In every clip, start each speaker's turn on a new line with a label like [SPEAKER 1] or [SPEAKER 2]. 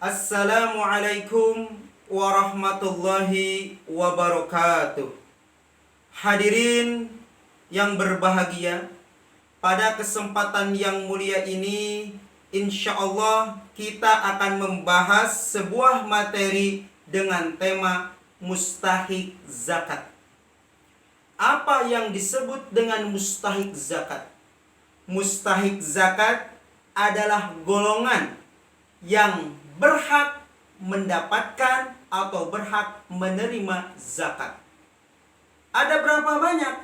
[SPEAKER 1] Assalamualaikum warahmatullahi wabarakatuh. Hadirin yang berbahagia, pada kesempatan yang mulia ini insya Allah kita akan membahas sebuah materi dengan tema mustahik zakat. Apa yang disebut dengan mustahik zakat? Mustahik zakat adalah golongan yang berhak mendapatkan atau berhak menerima zakat. Ada berapa banyak?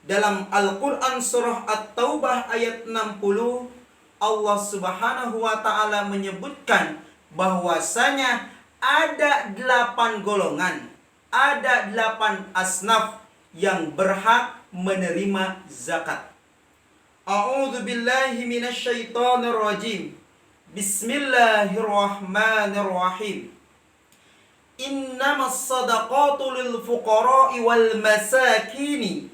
[SPEAKER 1] Dalam Al-Quran surah At-Taubah ayat 60, Allah subhanahu wa ta'ala menyebutkan bahwasanya ada 8 golongan, ada 8 asnaf yang berhak menerima zakat. A'udzu billahi minasyaitonir rajim. Bismillahirrahmanirrahim. Innamas sadaqatu lil fuqara'i wal masakini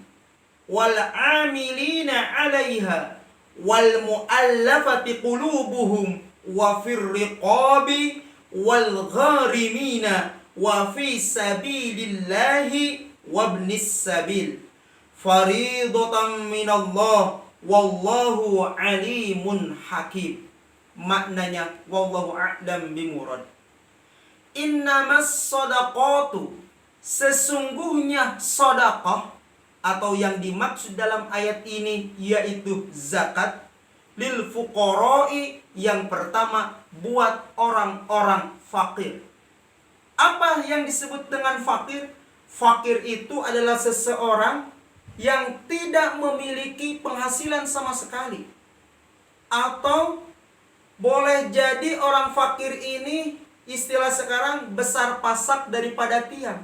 [SPEAKER 1] wal 'amilina 'alaiha wal mu'allafati qulubuhum wa fir riqabi wal gharimina wa fi sabilillahi wabnis sabil faridatan minallah wallahu alimun hakim. Maknanya wallahu a'lam bimurad. Innamas sadaqatu, sesungguhnya sedekah atau yang dimaksud dalam ayat ini yaitu zakat, lil fuqara'i, yang pertama buat orang-orang fakir. Apa yang disebut dengan fakir? Fakir itu adalah seseorang yang tidak memiliki penghasilan sama sekali, atau boleh jadi orang fakir ini istilah sekarang besar pasak daripada tiang,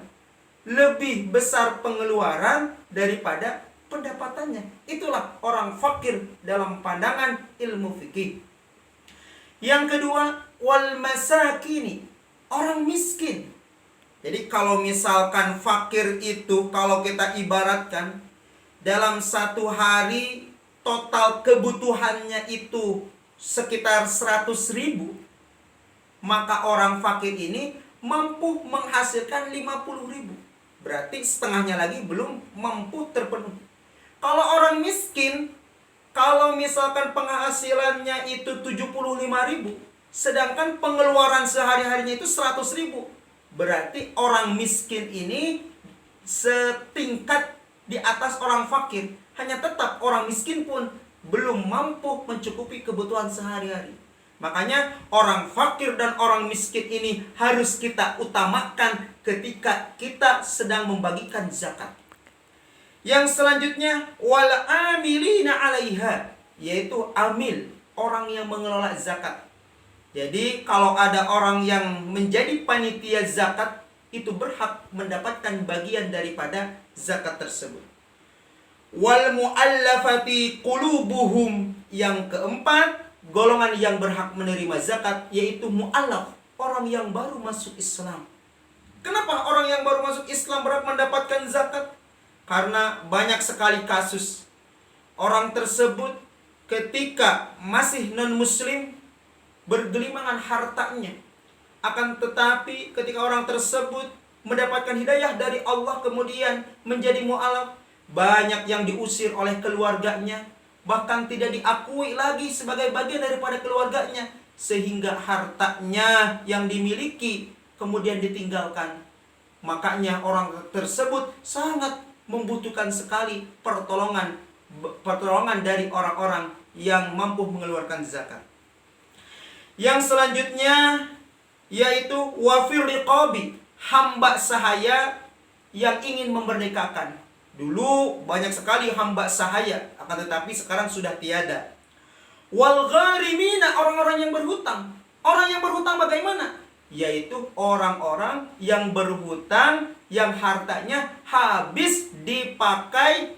[SPEAKER 1] lebih besar pengeluaran daripada pendapatannya. Itulah orang fakir dalam pandangan ilmu fikih. Yang kedua, wal masakini, orang miskin. Jadi kalau misalkan fakir itu, kalau kita ibaratkan dalam satu hari total kebutuhannya itu sekitar 100.000, maka orang fakir ini mampu menghasilkan 50.000. Berarti setengahnya lagi belum mampu terpenuhi. Kalau orang miskin, kalau misalkan penghasilannya itu 75.000, sedangkan pengeluaran sehari-harinya itu 100.000, berarti orang miskin ini setingkat di atas orang fakir. Hanya tetap orang miskin pun belum mampu mencukupi kebutuhan sehari-hari. Makanya orang fakir dan orang miskin ini harus kita utamakan ketika kita sedang membagikan zakat. Yang selanjutnya, wal amilina 'alaiha, yaitu amil, orang yang mengelola zakat. Jadi kalau ada orang yang menjadi panitia zakat, itu berhak mendapatkan bagian daripada zakat tersebut. Wal mu'allafati qulubuhum, yang keempat, golongan yang berhak menerima zakat yaitu mu'allaf, orang yang baru masuk Islam. Kenapa orang yang baru masuk Islam berhak mendapatkan zakat? Karena banyak sekali kasus orang tersebut ketika masih non-muslim bergelimangan hartanya, akan tetapi ketika orang tersebut mendapatkan hidayah dari Allah kemudian menjadi mu'allaf, banyak yang diusir oleh keluarganya, bahkan tidak diakui lagi sebagai bagian daripada keluarganya, sehingga hartanya yang dimiliki kemudian ditinggalkan. Makanya orang tersebut sangat membutuhkan sekali pertolongan dari orang-orang yang mampu mengeluarkan zakat. Yang selanjutnya yaitu wafir riqabi, hamba sahaya yang ingin memerdekakan. Dulu banyak sekali hamba sahaya, akan tetapi sekarang sudah tiada. Wal gharimina, orang-orang yang berhutang. Orang yang berhutang bagaimana? Yaitu orang-orang yang berhutang yang hartanya habis dipakai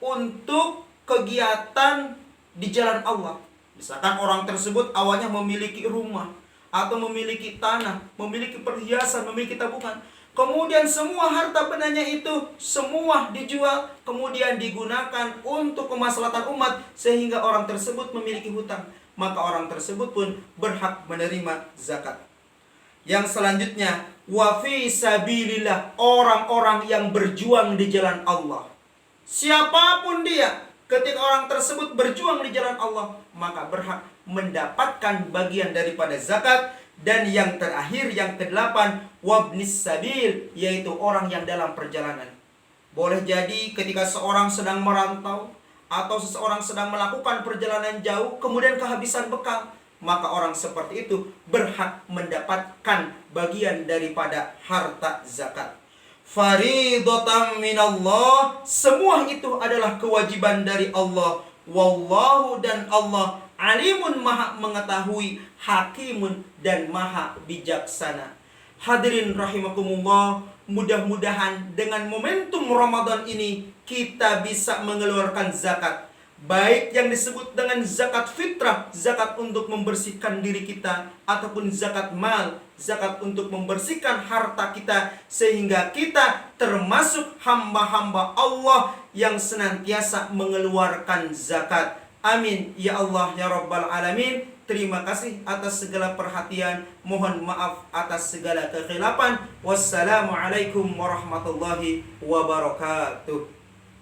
[SPEAKER 1] untuk kegiatan di jalan Allah. Misalkan orang tersebut awalnya memiliki rumah atau memiliki tanah, memiliki perhiasan, memiliki tabungan. Kemudian semua harta bendanya itu semua dijual, kemudian digunakan untuk kemaslahatan umat, sehingga orang tersebut memiliki hutang. Maka orang tersebut pun berhak menerima zakat. Yang selanjutnya, wa fi sabilillah, orang-orang yang berjuang di jalan Allah. Siapapun dia, ketika orang tersebut berjuang di jalan Allah, maka berhak mendapatkan bagian daripada zakat. Dan yang terakhir, yang kedelapan, wabnis sabil, yaitu orang yang dalam perjalanan. Boleh jadi ketika seorang sedang merantau atau seseorang sedang melakukan perjalanan jauh kemudian kehabisan bekal, maka orang seperti itu berhak mendapatkan bagian daripada harta zakat. Faridatan minallah, semua itu adalah kewajiban dari Allah. Wallahu, dan Allah alimun, maha mengetahui, hakimun, dan maha bijaksana. Hadirin rahimakumullah, mudah-mudahan dengan momentum Ramadan ini kita bisa mengeluarkan zakat, baik yang disebut dengan zakat fitrah, zakat untuk membersihkan diri kita, ataupun zakat mal, zakat untuk membersihkan harta kita, sehingga kita termasuk hamba-hamba Allah yang senantiasa mengeluarkan zakat. Amin ya Allah ya Rabbal Alamin. Terima kasih atas segala perhatian. Mohon maaf atas segala kekhilafan. Wassalamualaikum warahmatullahi wabarakatuh.